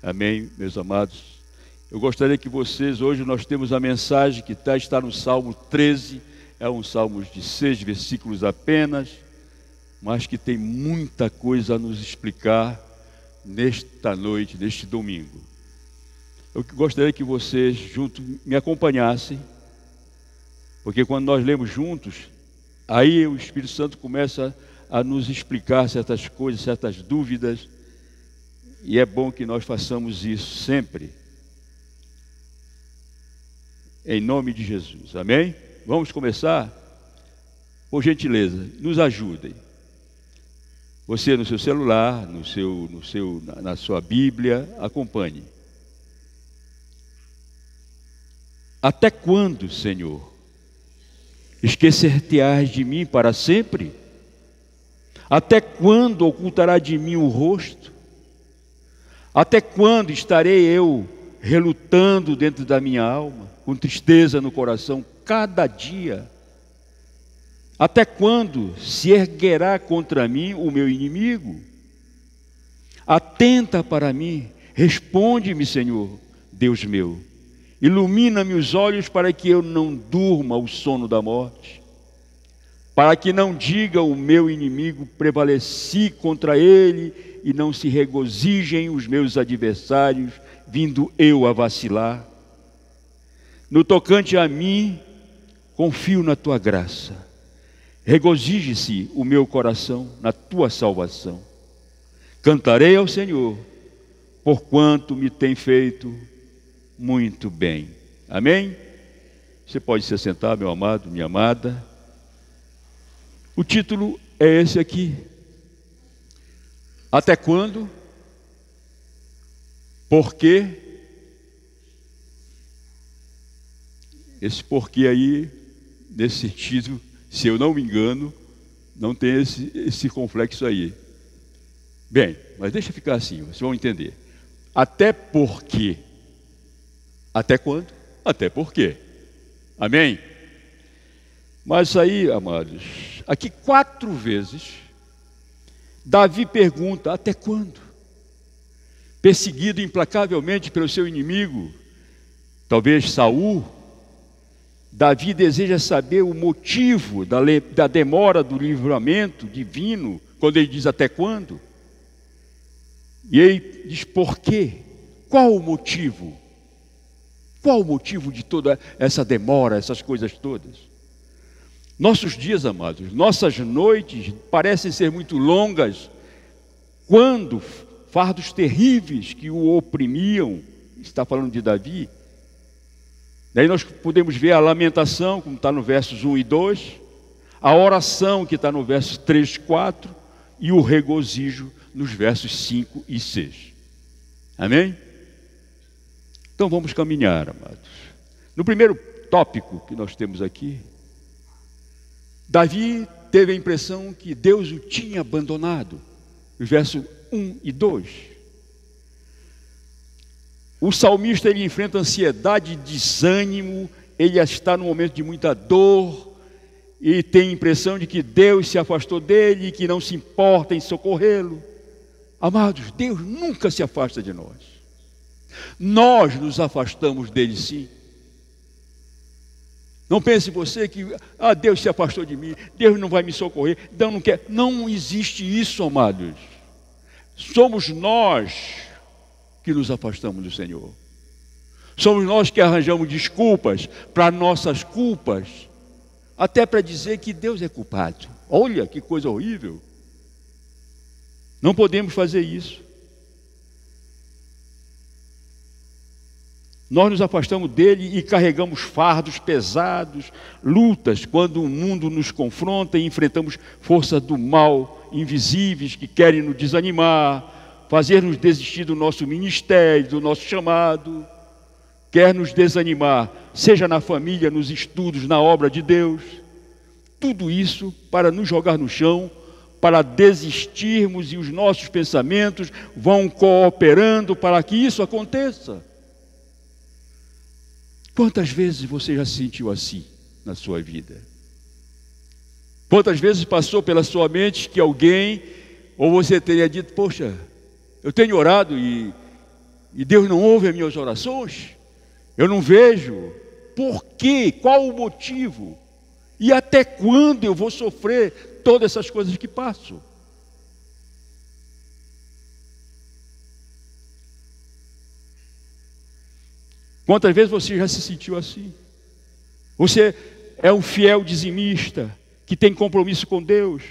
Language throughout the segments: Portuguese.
Amém, meus amados? Eu gostaria que vocês, hoje nós temos a mensagem que está no Salmo 13, é um salmo de 6 versículos apenas, mas que tem muita coisa a nos explicar nesta noite, neste domingo. Eu gostaria que vocês juntos me acompanhassem, porque quando nós lemos juntos, aí o Espírito Santo começa a nos explicar certas coisas, certas dúvidas, e é bom que nós façamos isso sempre, em nome de Jesus, amém? Vamos começar? Por gentileza, nos ajudem. Você no seu celular, na sua Bíblia, acompanhe. Até quando, Senhor, esquecer-te-ás de mim para sempre? Até quando ocultará de mim o rosto? Até quando estarei eu relutando dentro da minha alma, com tristeza no coração, cada dia? Até quando se erguerá contra mim o meu inimigo? Atenta para mim, responde-me, Senhor, Deus meu. Ilumina-me os olhos para que eu não durma o sono da morte, para que não diga o meu inimigo, prevaleci contra ele, e não se regozijem os meus adversários, vindo eu a vacilar. No tocante a mim, confio na tua graça. Regozije-se o meu coração na tua salvação. Cantarei ao Senhor, porquanto me tem feito muito bem. Amém? Você pode se assentar, meu amado, minha amada. O título é esse aqui. Até quando? Por quê? Esse porquê aí, nesse sentido, se eu não me engano, não tem esse complexo aí. Bem, mas deixa ficar assim, vocês vão entender. Até por quê? Até quando? Até por quê? Amém? Mas aí, amados, aqui 4 vezes, Davi pergunta, até quando? Perseguido implacavelmente pelo seu inimigo, talvez Saul, Davi deseja saber o motivo da demora do livramento divino, quando ele diz até quando? E ele diz por quê? Qual o motivo? Qual o motivo de toda essa demora, essas coisas todas? Nossos dias, amados, nossas noites parecem ser muito longas, quando fardos terríveis que o oprimiam, está falando de Davi. Daí nós podemos ver a lamentação, como está no versos 1 e 2, a oração que está no versos 3 e 4, e o regozijo nos versos 5 e 6. Amém? Então vamos caminhar, amados. No primeiro tópico que nós temos aqui, Davi teve a impressão que Deus o tinha abandonado, no verso 1 e 2. O salmista, ele enfrenta ansiedade e desânimo, ele está num momento de muita dor, e tem a impressão de que Deus se afastou dele, que não se importa em socorrê-lo. Amados, Deus nunca se afasta de nós. Nós nos afastamos dele, sim. Não pense você que Deus se afastou de mim, Deus não vai me socorrer, Deus não quer. Não existe isso, amados. Somos nós que nos afastamos do Senhor. Somos nós que arranjamos desculpas para nossas culpas, até para dizer que Deus é culpado. Olha que coisa horrível. Não podemos fazer isso. Nós nos afastamos dele e carregamos fardos pesados, lutas, quando o mundo nos confronta e enfrentamos forças do mal invisíveis que querem nos desanimar, fazer-nos desistir do nosso ministério, do nosso chamado, quer nos desanimar, seja na família, nos estudos, na obra de Deus. Tudo isso para nos jogar no chão, para desistirmos, e os nossos pensamentos vão cooperando para que isso aconteça. Quantas vezes você já se sentiu assim na sua vida? Quantas vezes passou pela sua mente que alguém, ou você teria dito, poxa, eu tenho orado e e Deus não ouve as minhas orações? Eu não vejo. Por quê? Qual o motivo? E até quando eu vou sofrer todas essas coisas que passo? Quantas vezes você já se sentiu assim? Você é um fiel dizimista que tem compromisso com Deus.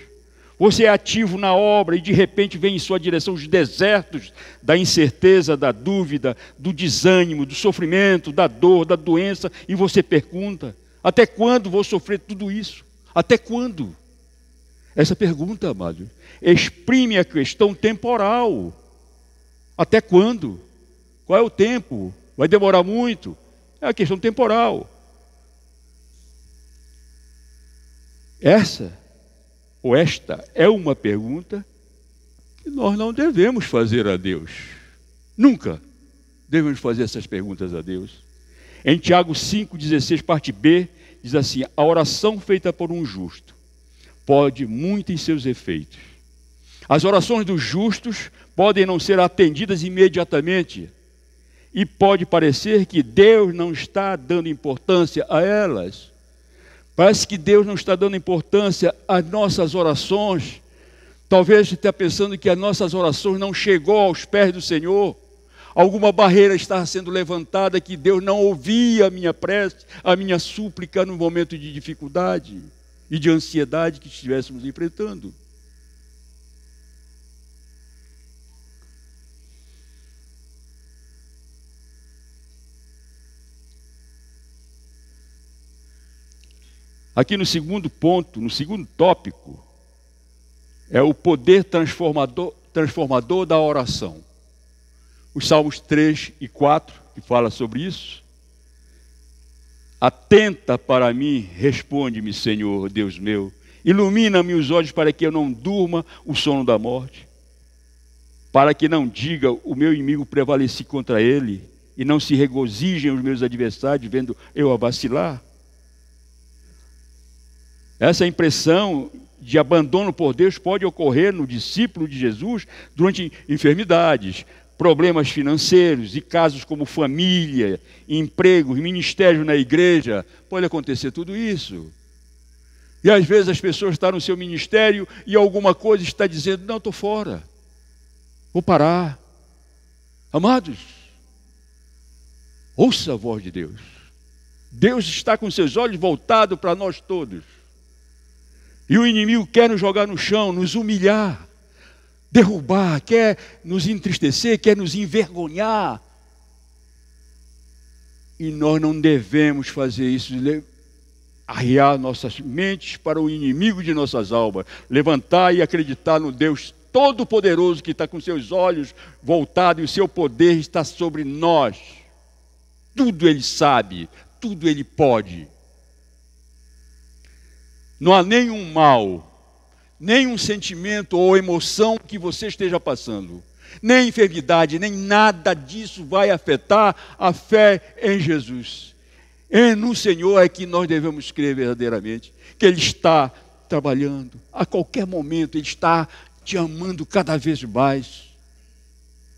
Você é ativo na obra e de repente vem em sua direção os desertos da incerteza, da dúvida, do desânimo, do sofrimento, da dor, da doença, e você pergunta: até quando vou sofrer tudo isso? Até quando? Essa pergunta, amado, exprime a questão temporal. Até quando? Qual é o tempo? Vai demorar muito? É a questão temporal. Esta é uma pergunta que nós não devemos fazer a Deus. Nunca devemos fazer essas perguntas a Deus. Em Tiago 5,16, parte B, diz assim: a oração feita por um justo pode muito em seus efeitos. As orações dos justos podem não ser atendidas imediatamente, e pode parecer que Deus não está dando importância a elas. Parece que Deus não está dando importância às nossas orações. Talvez você esteja pensando que as nossas orações não chegou aos pés do Senhor. Alguma barreira está sendo levantada, que Deus não ouvia a minha prece, a minha súplica no momento de dificuldade e de ansiedade que estivéssemos enfrentando. Aqui no segundo ponto, no segundo tópico, é o poder transformador da oração. Os Salmos 3 e 4, que fala sobre isso. Atenta para mim, responde-me, Senhor, Deus meu. Ilumina-me os olhos para que eu não durma o sono da morte. Para que não diga o meu inimigo prevaleci contra ele, e não se regozijem os meus adversários, vendo eu a vacilar. Essa impressão de abandono por Deus pode ocorrer no discípulo de Jesus durante enfermidades, problemas financeiros e casos como família, empregos, ministério na igreja. Pode acontecer tudo isso. E às vezes as pessoas estão no seu ministério e alguma coisa está dizendo: não, estou fora, vou parar. Amados, ouça a voz de Deus. Deus está com seus olhos voltados para nós todos. E o inimigo quer nos jogar no chão, nos humilhar, derrubar, quer nos entristecer, quer nos envergonhar. E nós não devemos fazer isso, arriar nossas mentes para o inimigo de nossas almas, levantar e acreditar no Deus Todo-Poderoso que está com seus olhos voltados e o seu poder está sobre nós. Tudo Ele sabe, tudo Ele pode. Não há nenhum mal, nenhum sentimento ou emoção que você esteja passando, nem enfermidade, nem nada disso vai afetar a fé em Jesus. E no Senhor é que nós devemos crer verdadeiramente, que Ele está trabalhando, a qualquer momento Ele está te amando cada vez mais.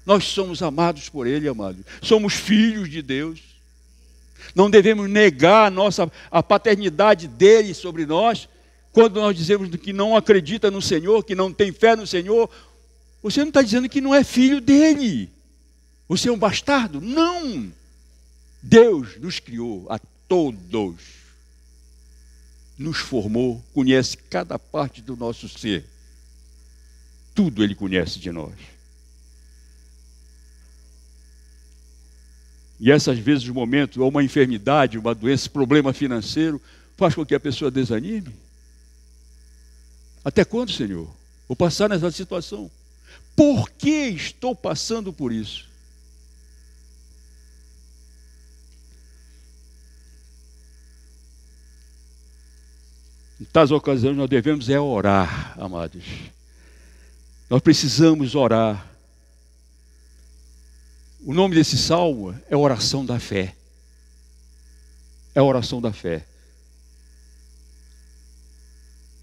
Nós somos amados por Ele, amados, somos filhos de Deus. Não devemos negar a paternidade dele sobre nós. Quando nós dizemos que não acredita no Senhor, que não tem fé no Senhor, você não está dizendo que não é filho dele. Você é um bastardo? Não! Deus nos criou a todos. Nos formou, conhece cada parte do nosso ser. Tudo Ele conhece de nós. E essas vezes, os momentos, ou uma enfermidade, uma doença, problema financeiro, faz com que a pessoa desanime. Até quando, Senhor? Vou passar nessa situação. Por que estou passando por isso? Em tais ocasiões nós devemos orar, amados. Nós precisamos orar. O nome desse salmo é oração da fé. É oração da fé.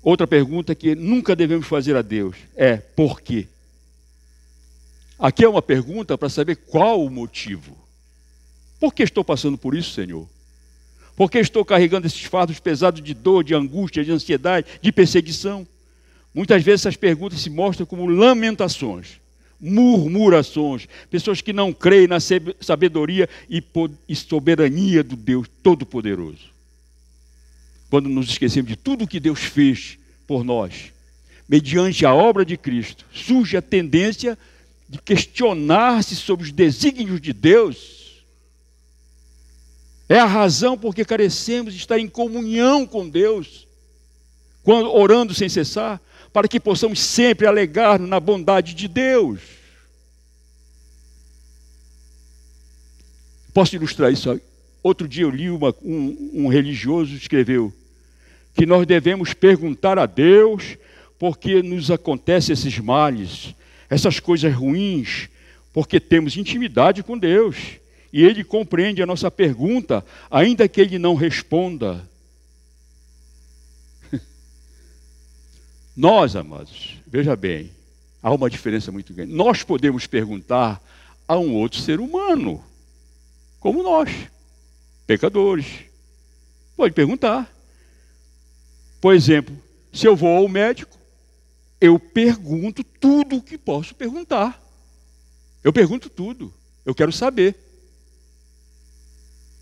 Outra pergunta que nunca devemos fazer a Deus é: por quê? Aqui é uma pergunta para saber qual o motivo. Por que estou passando por isso, Senhor? Por que estou carregando esses fardos pesados de dor, de angústia, de ansiedade, de perseguição? Muitas vezes essas perguntas se mostram como lamentações, murmurações, pessoas que não creem na sabedoria e soberania do Deus Todo-Poderoso. Quando nos esquecemos de tudo o que Deus fez por nós, mediante a obra de Cristo, surge a tendência de questionar-se sobre os desígnios de Deus. É a razão porque carecemos de estar em comunhão com Deus, orando sem cessar, para que possamos sempre alegar-nos na bondade de Deus. Posso ilustrar isso? Outro dia eu li um religioso escreveu que nós devemos perguntar a Deus por que nos acontecem esses males, essas coisas ruins, porque temos intimidade com Deus. E Ele compreende a nossa pergunta, ainda que Ele não responda. Nós, amados, veja bem, há uma diferença muito grande. Nós podemos perguntar a um outro ser humano, como nós, pecadores. Pode perguntar. Por exemplo, se eu vou ao médico, eu pergunto tudo o que posso perguntar. Eu pergunto tudo, eu quero saber.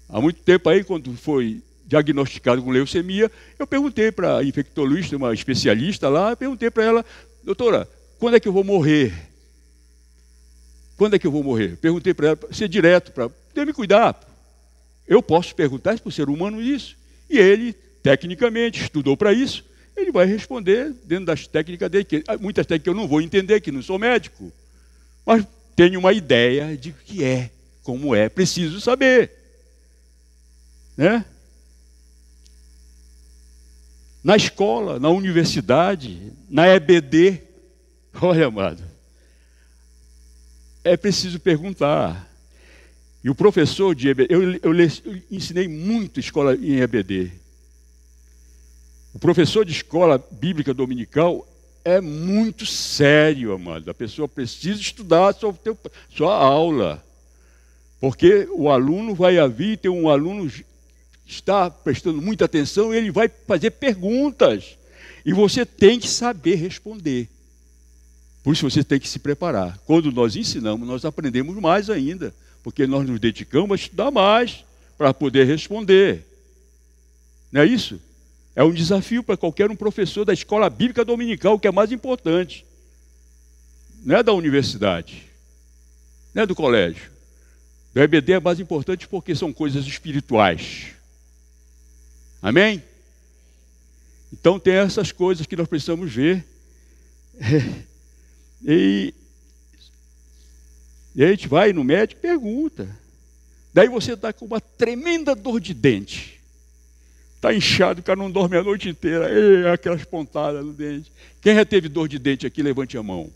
Há muito tempo aí, quando foi diagnosticado com leucemia, eu perguntei para a infectologista, uma especialista lá, eu perguntei para ela, doutora, quando é que eu vou morrer? Quando é que eu vou morrer? Perguntei para ela, ser direto, para poder me cuidar. Eu posso perguntar para o ser humano isso. E ele, tecnicamente, estudou para isso, ele vai responder dentro das técnicas dele, que muitas técnicas eu não vou entender, que não sou médico, mas tenho uma ideia de o que é, como é, preciso saber. Né? Na escola, na universidade, na EBD, olha, amado, é preciso perguntar. E o professor de EBD, eu ensinei muito escola em EBD. O professor de escola bíblica dominical é muito sério, amado. A pessoa precisa estudar sua aula. Porque o aluno vai vir, tem um aluno está prestando muita atenção, ele vai fazer perguntas. E você tem que saber responder. Por isso você tem que se preparar. Quando nós ensinamos, nós aprendemos mais ainda. Porque nós nos dedicamos a estudar mais para poder responder. Não é isso? É um desafio para qualquer um professor da escola bíblica dominical, que é mais importante. Não é da universidade. Não é do colégio. Do EBD é mais importante porque são coisas espirituais. Amém? Então tem essas coisas que nós precisamos ver. E a gente vai no médico e pergunta. Daí você está com uma tremenda dor de dente. Está inchado, o cara não dorme a noite inteira. E aquelas pontadas no dente. Quem já teve dor de dente aqui, levante a mão.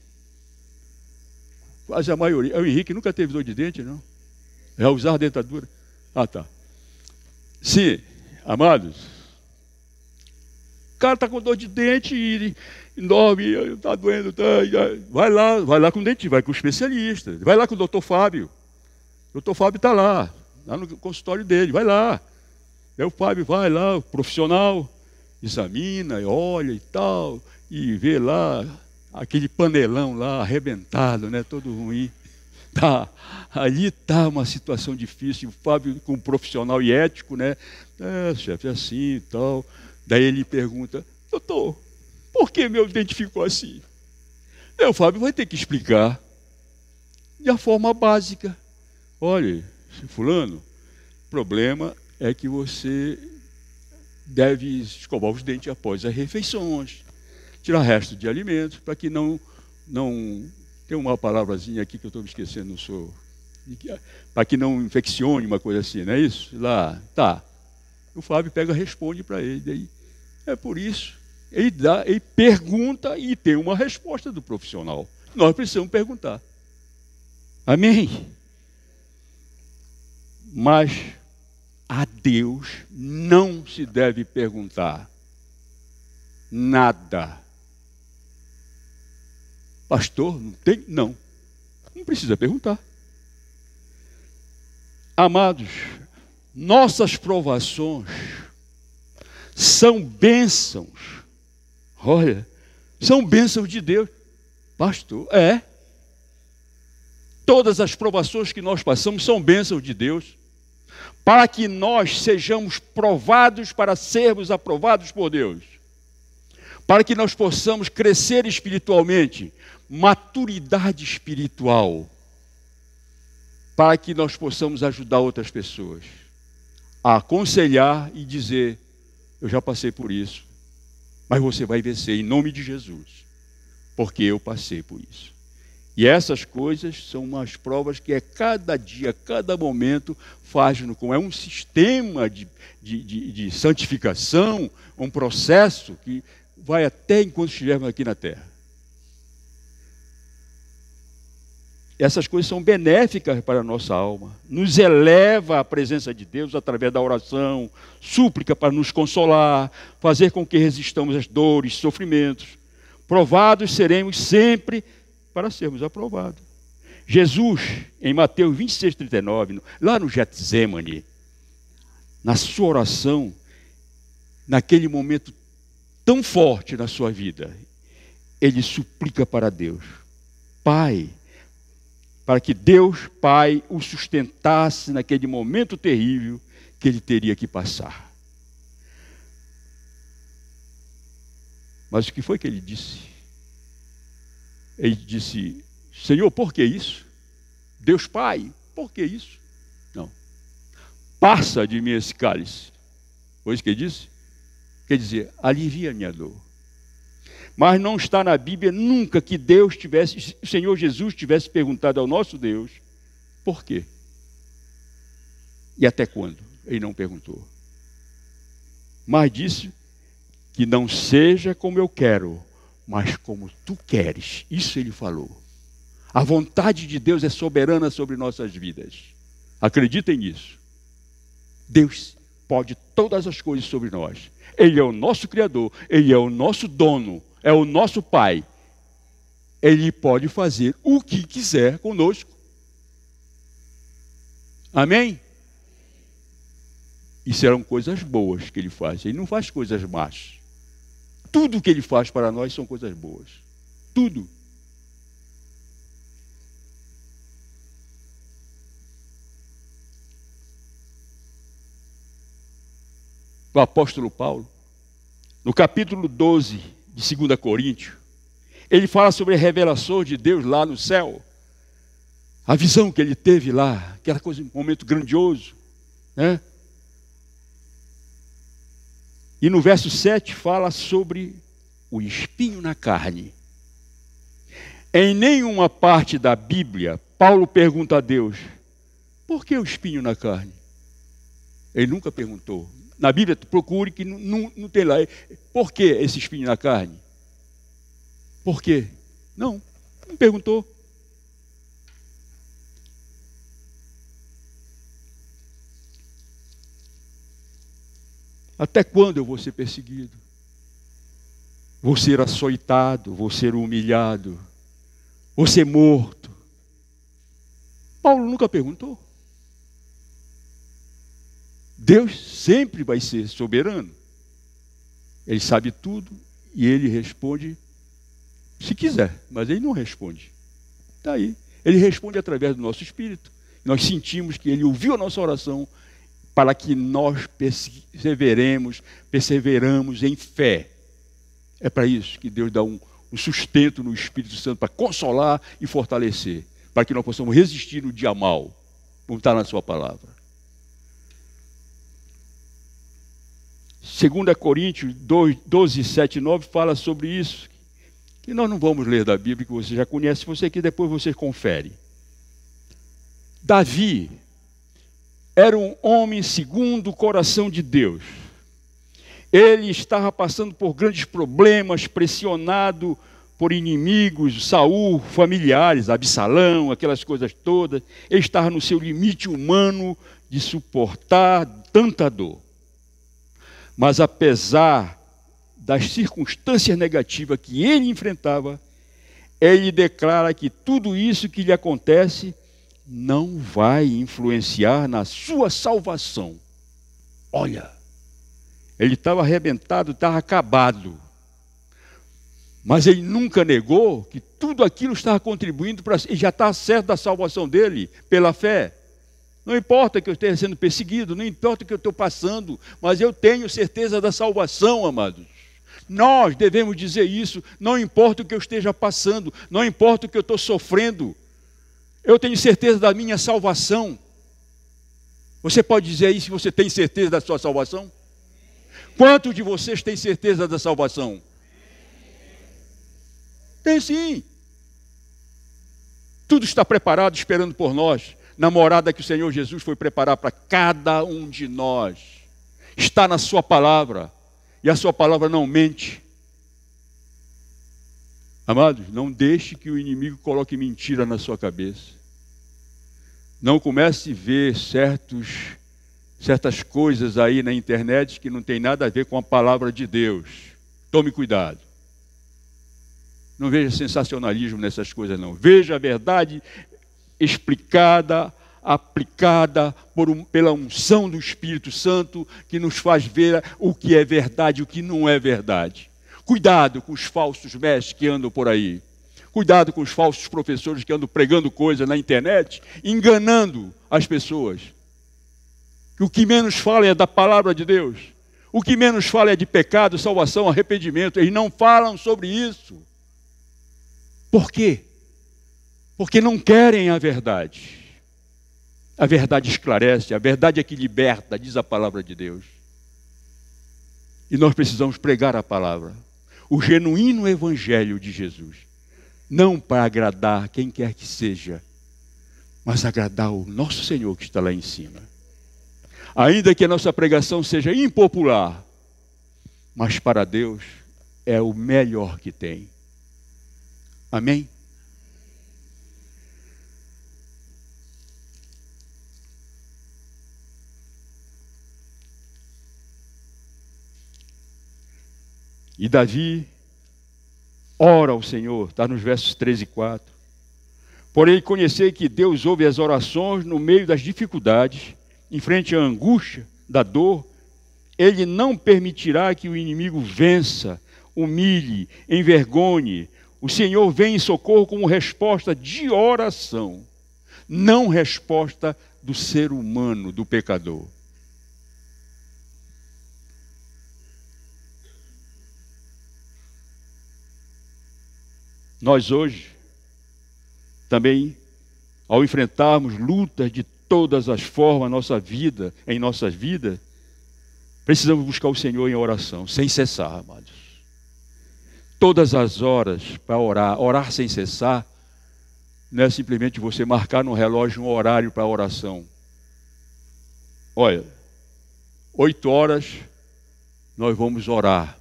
Quase a maioria. O Henrique nunca teve dor de dente, não? Já usar dentadura? Ah, tá. Sim, amados. O cara está com dor de dente e dorme, está doendo. Vai lá com o dentista, vai com o especialista. Vai lá com o doutor Fábio. O doutor Fábio está lá no consultório dele, vai lá. Aí o Fábio vai lá, o profissional, examina, olha e tal, e vê lá aquele panelão lá arrebentado, né, todo ruim. Ali está uma situação difícil. O Fábio, como profissional e ético, né? Chefe, é assim e tal. Daí ele pergunta, doutor, por que meu dente ficou assim? O Fábio vai ter que explicar de uma forma básica. Olha, fulano, o problema é que você deve escovar os dentes após as refeições, tirar resto de alimentos, para que não tem uma palavrazinha aqui que eu estou me esquecendo, não sou, para que não infeccione, uma coisa assim, não é isso? Lá, tá. O Fábio pega e responde para ele, daí, é por isso. Ele pergunta e tem uma resposta do profissional. Nós precisamos perguntar. Amém? Mas a Deus não se deve perguntar nada. Pastor, não tem? Não. Não precisa perguntar. Amados, nossas provações são bênçãos. Olha, são bênçãos de Deus. Pastor, todas as provações que nós passamos são bênçãos de Deus, para que nós sejamos provados para sermos aprovados por Deus, para que nós possamos crescer espiritualmente, maturidade espiritual, para que nós possamos ajudar outras pessoas a aconselhar e dizer: eu já passei por isso, mas você vai vencer em nome de Jesus, porque eu passei por isso. E essas coisas são umas provas que cada dia, cada momento faz-no, como é um sistema de santificação, um processo que vai até enquanto estivermos aqui na terra. Essas coisas são benéficas para a nossa alma, nos eleva à presença de Deus através da oração, súplica para nos consolar, fazer com que resistamos às dores, sofrimentos. Provados seremos sempre para sermos aprovados. Jesus, em Mateus 26:39, lá no Getsemane, na sua oração, naquele momento tão forte na sua vida, ele suplica para Deus, Pai, para que Deus, Pai, o sustentasse naquele momento terrível que ele teria que passar. Mas o que foi que ele disse? Ele disse: Senhor, por que isso? Deus Pai, por que isso? Não. Passa de mim esse cálice. Foi isso que ele disse? Quer dizer, alivia a minha dor. Mas não está na Bíblia nunca que o Senhor Jesus tivesse perguntado ao nosso Deus, por quê? E até quando? Ele não perguntou. Mas disse que não seja como eu quero, mas como tu queres. Isso ele falou. A vontade de Deus é soberana sobre nossas vidas. Acreditem nisso. Deus pode todas as coisas sobre nós. Ele é o nosso Criador, Ele é o nosso dono, é o nosso Pai. Ele pode fazer o que quiser conosco. Amém? E serão coisas boas que Ele faz. Ele não faz coisas más. Tudo que Ele faz para nós são coisas boas. Tudo. O apóstolo Paulo, no capítulo 12 de 2 Coríntios, ele fala sobre a revelação de Deus lá no céu. A visão que ele teve lá, aquela coisa, um momento grandioso, né? E no verso 7 fala sobre o espinho na carne. Em nenhuma parte da Bíblia, Paulo pergunta a Deus, por que o espinho na carne? Ele nunca perguntou. Na Bíblia, procure que não tem lá. Por que esse espinho na carne? Por quê? Não perguntou. Até quando eu vou ser perseguido? Vou ser açoitado, vou ser humilhado, vou ser morto. Paulo nunca perguntou. Deus sempre vai ser soberano. Ele sabe tudo e ele responde se quiser, mas ele não responde. Está aí. Ele responde através do nosso espírito. Nós sentimos que ele ouviu a nossa oração para que nós perseveramos em fé. É para isso que Deus dá um sustento no Espírito Santo para consolar e fortalecer, para que nós possamos resistir no dia mal, como está na sua palavra. 2 Coríntios 12, 7 e 9 fala sobre isso, que nós não vamos ler da Bíblia, que você já conhece, se você aqui depois você confere. Davi era um homem segundo o coração de Deus. Ele estava passando por grandes problemas, pressionado por inimigos, Saul, familiares, Absalão, aquelas coisas todas. Ele estava no seu limite humano de suportar tanta dor. Mas apesar das circunstâncias negativas que ele enfrentava, ele declara que tudo isso que lhe acontece não vai influenciar na sua salvação. Olha, ele estava arrebentado, estava acabado. Mas ele nunca negou que tudo aquilo estava contribuindo para... Ele já está certo da salvação dele, pela fé. Não importa que eu esteja sendo perseguido, não importa o que eu estou passando, mas eu tenho certeza da salvação, amados. Nós devemos dizer isso, não importa o que eu esteja passando, não importa o que eu estou sofrendo, eu tenho certeza da minha salvação. Você pode dizer aí se você tem certeza da sua salvação? Quantos de vocês têm certeza da salvação? Tem sim. Tudo está preparado, esperando por nós. Na morada que o Senhor Jesus foi preparar para cada um de nós. Está na sua palavra. E a sua palavra não mente. Amados, não deixe que o inimigo coloque mentira na sua cabeça. Não comece a ver certas coisas aí na internet que não tem nada a ver com a palavra de Deus. Tome cuidado. Não veja sensacionalismo nessas coisas, não. Veja a verdade explicada, aplicada pela unção do Espírito Santo, que nos faz ver o que é verdade e o que não é verdade. Cuidado com os falsos mestres que andam por aí. Cuidado com os falsos professores que andam pregando coisa na internet, enganando as pessoas. O que menos fala é da palavra de Deus. O que menos fala é de pecado, salvação, arrependimento. Eles não falam sobre isso. Por quê? Porque não querem a verdade. A verdade esclarece, a verdade é que liberta, diz a palavra de Deus. E nós precisamos pregar a palavra. O genuíno evangelho de Jesus. Não para agradar quem quer que seja, mas agradar o nosso Senhor que está lá em cima. Ainda que a nossa pregação seja impopular, mas para Deus é o melhor que tem. Amém? E Davi ora ao Senhor, está nos versos 3 e 4. Porém, conhecer que Deus ouve as orações no meio das dificuldades, em frente à angústia, da dor, Ele não permitirá que o inimigo vença, humilhe, envergonhe. O Senhor vem em socorro como resposta de oração, não resposta do ser humano, do pecador. Nós hoje, também, ao enfrentarmos lutas de todas as formas em nossas vidas, precisamos buscar o Senhor em oração, sem cessar, amados. Todas as horas para orar sem cessar, não é simplesmente você marcar no relógio um horário para oração. Olha, 8 horas nós vamos orar.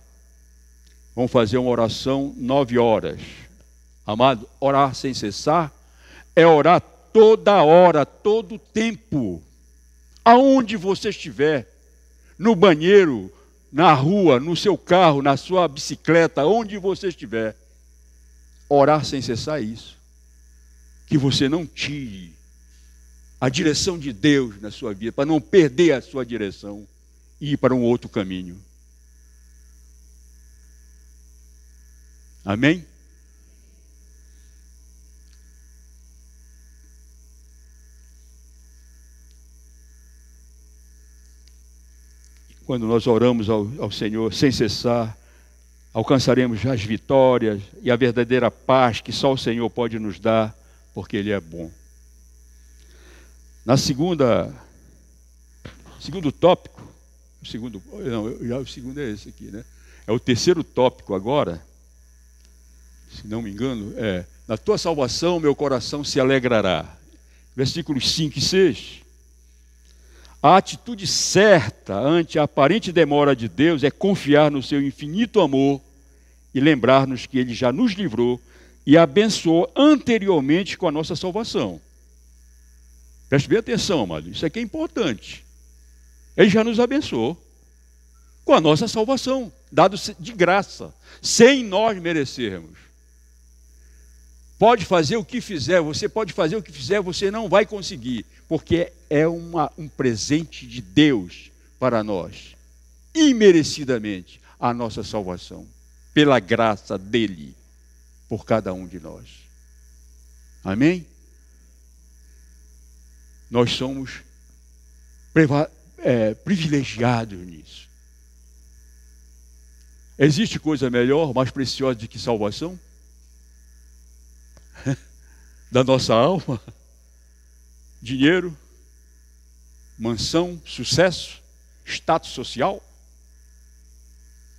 Vamos fazer uma oração 9 horas. Amado, orar sem cessar é orar toda hora, todo tempo. Aonde você estiver, no banheiro, na rua, no seu carro, na sua bicicleta, onde você estiver, orar sem cessar é isso. Que você não tire a direção de Deus na sua vida, para não perder a sua direção e ir para um outro caminho. Amém? Quando nós oramos ao Senhor sem cessar, alcançaremos as vitórias e a verdadeira paz que só o Senhor pode nos dar, porque Ele é bom. Na segundo tópico, o segundo é esse aqui, né? É o terceiro tópico agora, se não me engano, na tua salvação meu coração se alegrará. Versículos 5 e 6. A atitude certa ante a aparente demora de Deus é confiar no seu infinito amor e lembrar-nos que Ele já nos livrou e abençoou anteriormente com a nossa salvação. Preste bem atenção, amado, isso aqui é importante. Ele já nos abençoou com a nossa salvação, dado de graça, sem nós merecermos. pode fazer o que fizer, você pode fazer o que fizer, você não vai conseguir, porque é um presente de Deus para nós, imerecidamente, a nossa salvação, pela graça dele, por cada um de nós. Amém? Nós somos privilegiados nisso. Existe coisa melhor, mais preciosa do que salvação? Da nossa alma? Dinheiro? Mansão? Sucesso? Status social?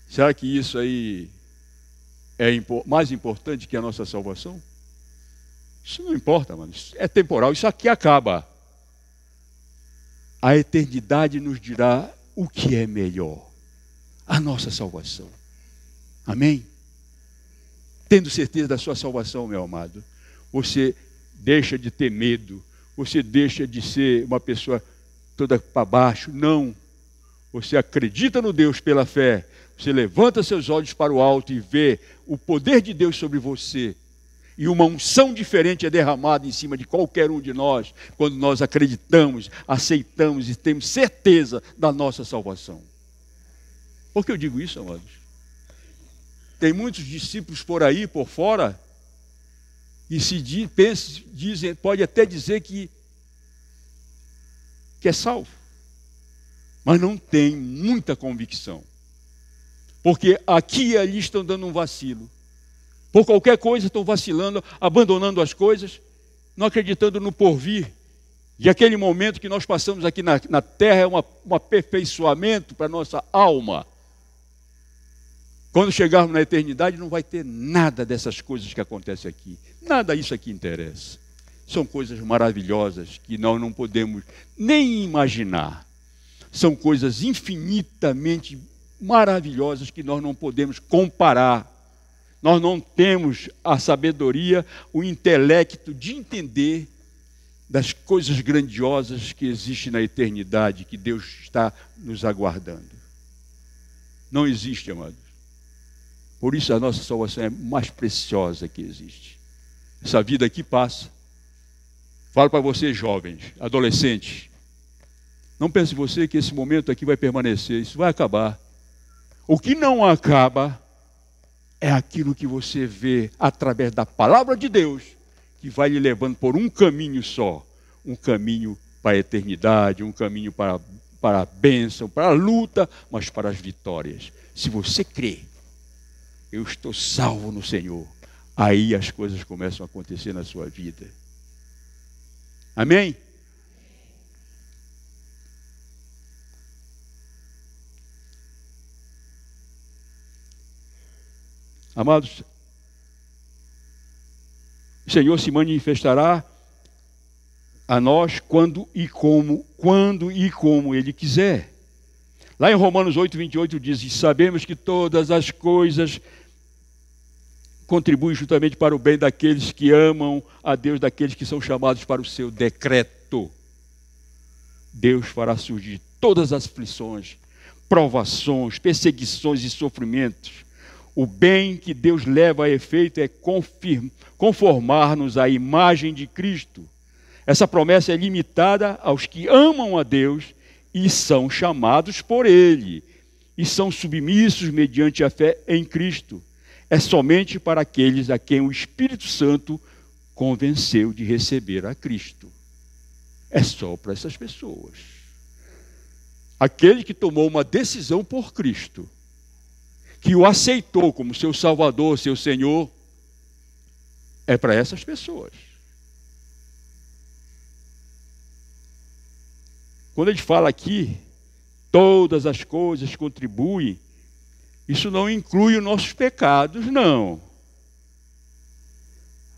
Será que isso aí é mais importante que a nossa salvação? Isso não importa, mano. Isso é temporal, isso aqui acaba. A eternidade nos dirá o que é melhor. A nossa salvação. Amém? Tendo certeza da sua salvação, meu amado, você deixa de ter medo, você deixa de ser uma pessoa toda para baixo. Não. Você acredita no Deus pela fé, você levanta seus olhos para o alto e vê o poder de Deus sobre você. E uma unção diferente é derramada em cima de qualquer um de nós, quando nós acreditamos, aceitamos e temos certeza da nossa salvação. Por que eu digo isso, amados? Tem muitos discípulos por aí, por fora, e dizem, pode até dizer que é salvo, mas não tem muita convicção, porque aqui e ali estão dando um vacilo, por qualquer coisa estão vacilando, abandonando as coisas, não acreditando no porvir, e aquele momento que nós passamos aqui na terra é um aperfeiçoamento para a nossa alma. Quando chegarmos na eternidade, não vai ter nada dessas coisas que acontecem aqui. Nada disso aqui interessa. São coisas maravilhosas que nós não podemos nem imaginar. São coisas infinitamente maravilhosas que nós não podemos comparar. Nós não temos a sabedoria, o intelecto de entender das coisas grandiosas que existem na eternidade, que Deus está nos aguardando. Não existe, amados. Por isso a nossa salvação é mais preciosa que existe. Essa vida aqui passa. Falo para vocês, jovens, adolescentes. Não pense você que esse momento aqui vai permanecer. Isso vai acabar. O que não acaba é aquilo que você vê através da palavra de Deus, que vai lhe levando por um caminho só. Um caminho para a eternidade, um caminho para a bênção, para a luta, mas para as vitórias. Se você crê, eu estou salvo no Senhor, aí as coisas começam a acontecer na sua vida. Amém? Amados, o Senhor se manifestará a nós quando e como Ele quiser. Lá em Romanos 8:28 diz, e sabemos que todas as coisas contribuem justamente para o bem daqueles que amam a Deus, daqueles que são chamados para o seu decreto. Deus fará surgir todas as aflições, provações, perseguições e sofrimentos. O bem que Deus leva a efeito é conformar-nos à imagem de Cristo. Essa promessa é limitada aos que amam a Deus e são chamados por Ele, e são submissos mediante a fé em Cristo. É somente para aqueles a quem o Espírito Santo convenceu de receber a Cristo. É só para essas pessoas. Aquele que tomou uma decisão por Cristo, que o aceitou como seu Salvador, seu Senhor, é para essas pessoas. Quando ele fala aqui, todas as coisas contribuem, isso não inclui os nossos pecados, não.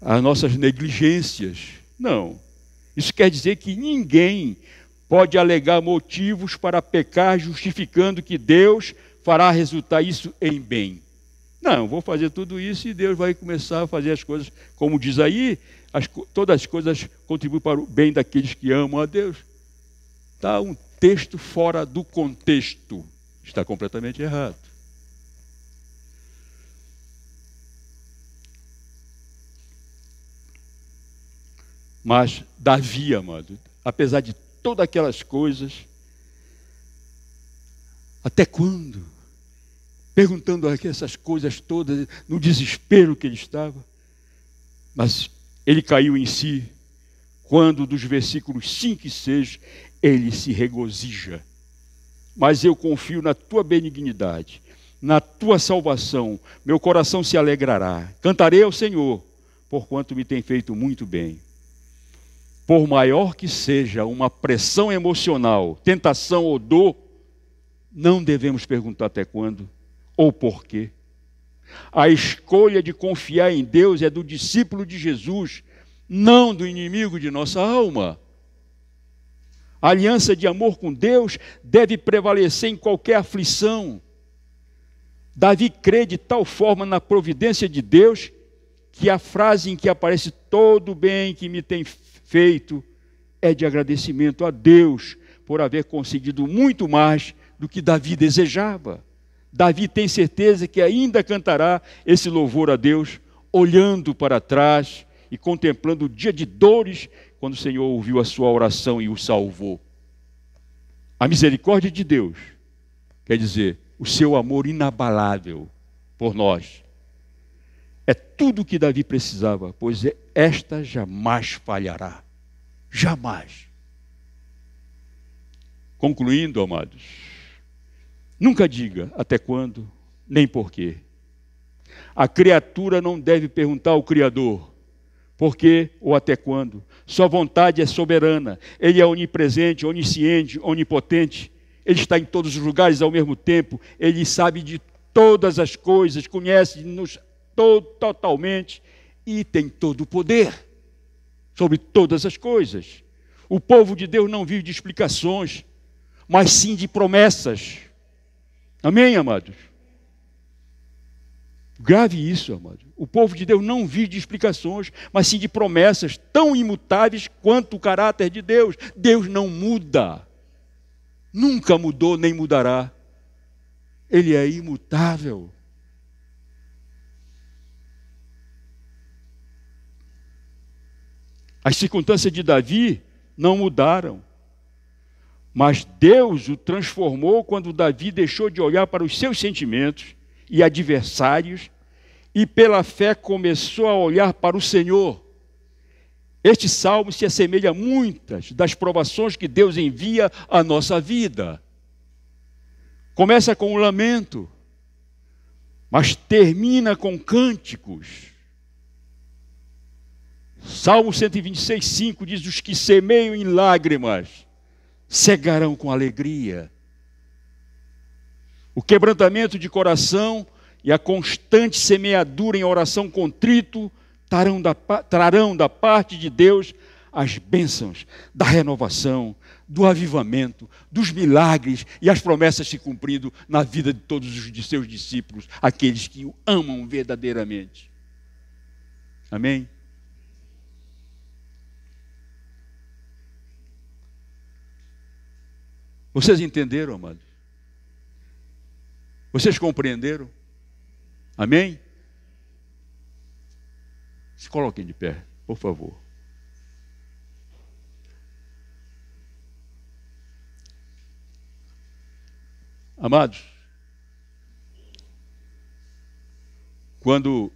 As nossas negligências, não. Isso quer dizer que ninguém pode alegar motivos para pecar, justificando que Deus fará resultar isso em bem. Não, vou fazer tudo isso e Deus vai começar a fazer as coisas, como diz aí, todas as coisas contribuem para o bem daqueles que amam a Deus. Está um texto fora do contexto. Está completamente errado. Mas Davi, amado, apesar de todas aquelas coisas, até quando? Perguntando essas coisas todas, no desespero que ele estava. Mas ele caiu em si, quando dos versículos 5 e 6, ele se regozija. Mas eu confio na tua benignidade, na tua salvação, meu coração se alegrará. Cantarei ao Senhor, porquanto me tem feito muito bem. Por maior que seja uma pressão emocional, tentação ou dor, não devemos perguntar até quando ou por quê. A escolha de confiar em Deus é do discípulo de Jesus, não do inimigo de nossa alma. A aliança de amor com Deus deve prevalecer em qualquer aflição. Davi crê de tal forma na providência de Deus, que a frase em que aparece todo o bem que me tem feito é de agradecimento a Deus por haver conseguido muito mais do que Davi desejava. Davi tem certeza que ainda cantará esse louvor a Deus, olhando para trás e contemplando o dia de dores, quando o Senhor ouviu a sua oração e o salvou. A misericórdia de Deus, quer dizer, o seu amor inabalável por nós, é tudo o que Davi precisava, pois esta jamais falhará. Jamais. Concluindo, amados, nunca diga até quando, nem porquê. A criatura não deve perguntar ao Criador por quê ou até quando. Sua vontade é soberana. Ele é onipresente, onisciente, onipotente. Ele está em todos os lugares ao mesmo tempo. Ele sabe de todas as coisas, conhece-nos totalmente e tem todo o poder sobre todas as coisas. O povo de Deus não vive de explicações, mas sim de promessas. Amém, amados? Grave isso, amado. O povo de Deus não vive de explicações, mas sim de promessas tão imutáveis quanto o caráter de Deus. Deus não muda. Nunca mudou nem mudará. Ele é imutável. As circunstâncias de Davi não mudaram. Mas Deus o transformou quando Davi deixou de olhar para os seus sentimentos e adversários, e pela fé começou a olhar para o Senhor. Este salmo se assemelha a muitas das provações que Deus envia à nossa vida. Começa com um lamento, mas termina com cânticos. Salmo 126, 5 diz: os que semeiam em lágrimas cegarão com alegria. O quebrantamento de coração e a constante semeadura em oração contrito trarão da parte de Deus as bênçãos da renovação, do avivamento, dos milagres e as promessas se cumprindo na vida de todos os de seus discípulos, aqueles que o amam verdadeiramente. Amém? Vocês entenderam, amados? Vocês compreenderam? Amém? Se coloquem de pé, por favor. Amados, quando